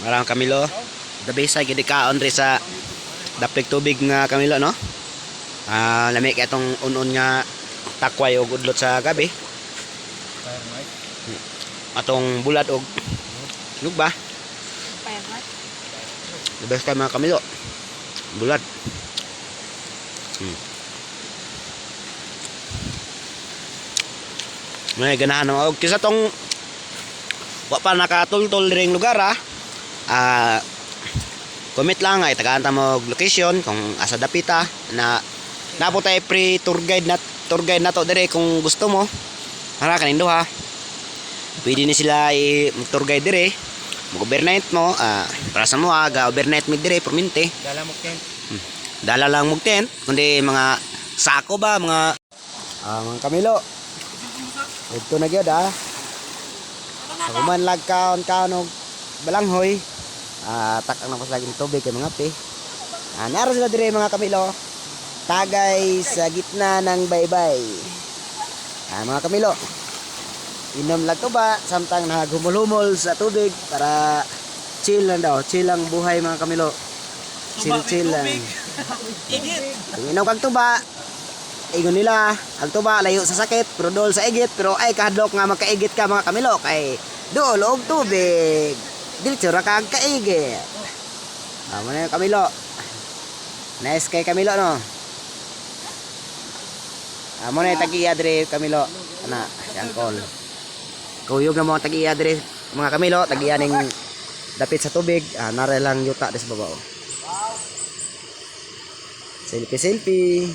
Marang Camilo. The best ay gid kaon diri sa daplig tubig nga Camilo no. Lami kay atong unon nga takway og udlot sa gabi. Atong bulad og lug ba? The best kay mga Camilo. Bulad. May ganahan mo og kisa tong wa pa nakatultol diring lugar comment lang ay tagaan ta mo location kung asa dapita na napo tay free tour guide na to dire kung gusto mo para kanin duha pwede ni sila tour guide dire mag-overnight mo para sa mo ga overnight mi dire permente dala lang mo tent kundi mga sako ba mga Camilo ito na gyud kuman lag kaon og balanghoy tak ang napos lagi ng tubig kay mga pe naro sila dire mga Camilo tagay sa gitna ng baybay mga Camilo inom lang to ba samtang naghumol-humol sa tubig para chill lang daw chill lang buhay mga Camilo chill lang kung inom kang tuba ingon nila ang tuba layo sa sakit pero dol sa igit pero ay kahadlok nga magkaigit ka mga Camilo kay dol og tubig diretso ra kag kaigit mo na yung Camilo nice kay Camilo no mo na yung tag-iya dire Camilo ana yang call kuyog na mga tag-iya dire mga Camilo tag-iya ning dapit sa tubig nare lang yuta des babaw selfie